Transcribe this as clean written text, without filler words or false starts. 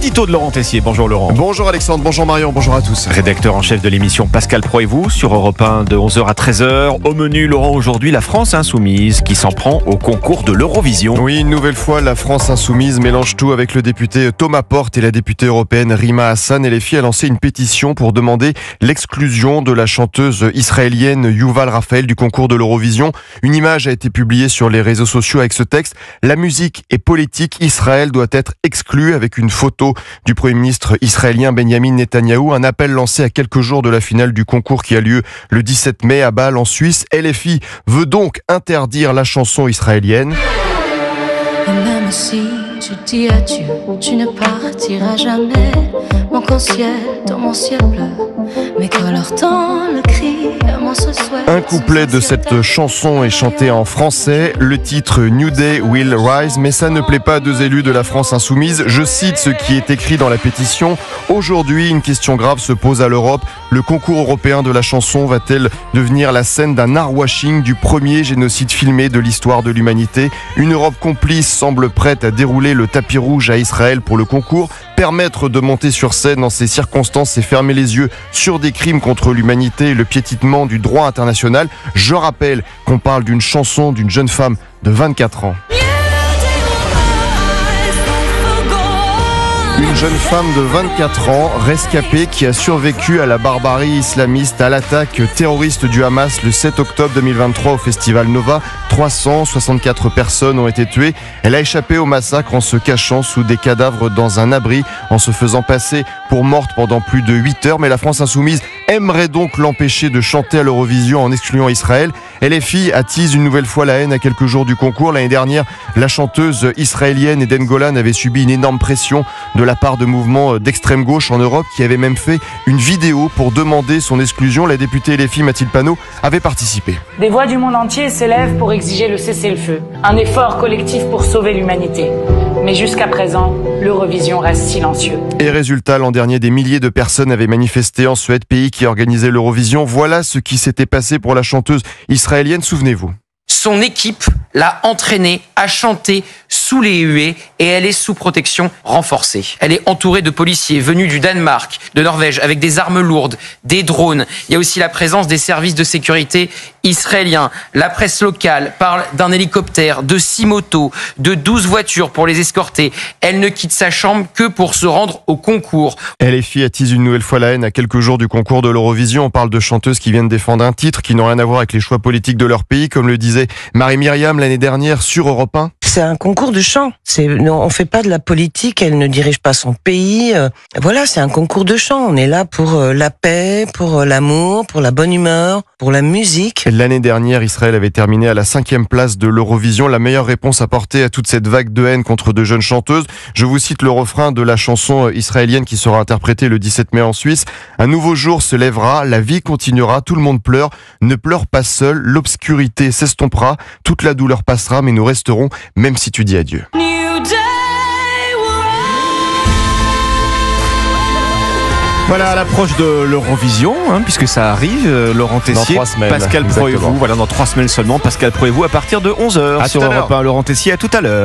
L'édito de Laurent Tessier. Bonjour Laurent. Bonjour Alexandre, bonjour Marion, bonjour à tous. Rédacteur en chef de l'émission Pascal Pro et vous sur Europe 1 de 11h à 13h. Au menu, Laurent, aujourd'hui, la France insoumise qui s'en prend au concours de l'Eurovision. Oui, une nouvelle fois, la France insoumise mélange tout avec le député Thomas Porte et la députée européenne Rima Hassan. LFI a lancé une pétition pour demander l'exclusion de la chanteuse israélienne Yuval Raphael du concours de l'Eurovision. Une image a été publiée sur les réseaux sociaux avec ce texte. La musique est politique, Israël doit être exclu, avec une photo du Premier ministre israélien Benjamin Netanyahou. Un appel lancé à quelques jours de la finale du concours qui a lieu le 17 mai à Bâle en Suisse. LFI veut donc interdire la chanson israélienne. Et même si tu dis adieu, tu ne partiras jamais. Mon ciel, dans mon ciel bleu, mais colore dans le cri, moi ce souhait. Un couplet de cette chanson est chanté en français, le titre New Day Will Rise, mais ça ne plaît pas à deux élus de la France insoumise. Je cite ce qui est écrit dans la pétition. Aujourd'hui, une question grave se pose à l'Europe. Le concours européen de la chanson va-t-elle devenir la scène d'un art-washing du premier génocide filmé de l'histoire de l'humanité? Une Europe complice semble prête à dérouler le tapis rouge à Israël pour le concours. Permettre de monter sur scène dans ces circonstances, c'est fermer les yeux sur des crimes contre l'humanité et le piétinement du droit international. Je rappelle qu'on parle d'une chanson d'une jeune femme de 24 ans. Une jeune femme de 24 ans, rescapée, qui a survécu à la barbarie islamiste, à l'attaque terroriste du Hamas le 7 octobre 2023 au Festival Nova. 364 personnes ont été tuées. Elle a échappé au massacre en se cachant sous des cadavres dans un abri, en se faisant passer pour morte pendant plus de 8 heures. Mais la France insoumise aimerait donc l'empêcher de chanter à l'Eurovision en excluant Israël. LFI attise une nouvelle fois la haine à quelques jours du concours. L'année dernière, la chanteuse israélienne Eden Golan avait subi une énorme pression de la part de mouvements d'extrême gauche en Europe qui avaient même fait une vidéo pour demander son exclusion. La députée LFI Mathilde Panot avait participé. Des voix du monde entier s'élèvent pour exiger le cessez-le-feu, un effort collectif pour sauver l'humanité. Mais jusqu'à présent, l'Eurovision reste silencieux. Et résultat, l'an dernier, des milliers de personnes avaient manifesté en Suède, pays qui organisait l'Eurovision. Voilà ce qui s'était passé pour la chanteuse israélienne, souvenez-vous. Son équipe l'a entraînée à chanter sous les huées et elle est sous protection renforcée. Elle est entourée de policiers venus du Danemark, de Norvège, avec des armes lourdes, des drones. Il y a aussi la présence des services de sécurité israéliens. La presse locale parle d'un hélicoptère, de 6 motos, de 12 voitures pour les escorter. Elle ne quitte sa chambre que pour se rendre au concours. LFI attise une nouvelle fois la haine à quelques jours du concours de l'Eurovision. On parle de chanteuses qui viennent défendre un titre qui n'ont rien à voir avec les choix politiques de leur pays, comme le disait Marie-Myriam l'année dernière sur Europe 1. C'est un concours de chant. On fait pas de la politique, elle ne dirige pas son pays. Voilà, c'est un concours de chant. On est là pour la paix, pour l'amour, pour la bonne humeur, pour la musique. L'année dernière, Israël avait terminé à la 5e place de l'Eurovision. La meilleure réponse apportée à toute cette vague de haine contre de jeunes chanteuses. Je vous cite le refrain de la chanson israélienne qui sera interprétée le 17 mai en Suisse. Un nouveau jour se lèvera, la vie continuera, tout le monde pleure. Ne pleure pas seul, l'obscurité s'estompera, toute la douleur passera, mais nous resterons, même si tu dis adieu. Voilà, à l'approche de l'Eurovision, puisque ça arrive, Laurent Tessier, dans 3 semaines, Pascal Pro et exactement. vous, voilà, dans 3 semaines seulement, Pascal Pro et vous à partir de 11h sur Europe 1. Laurent Tessier, à tout à l'heure.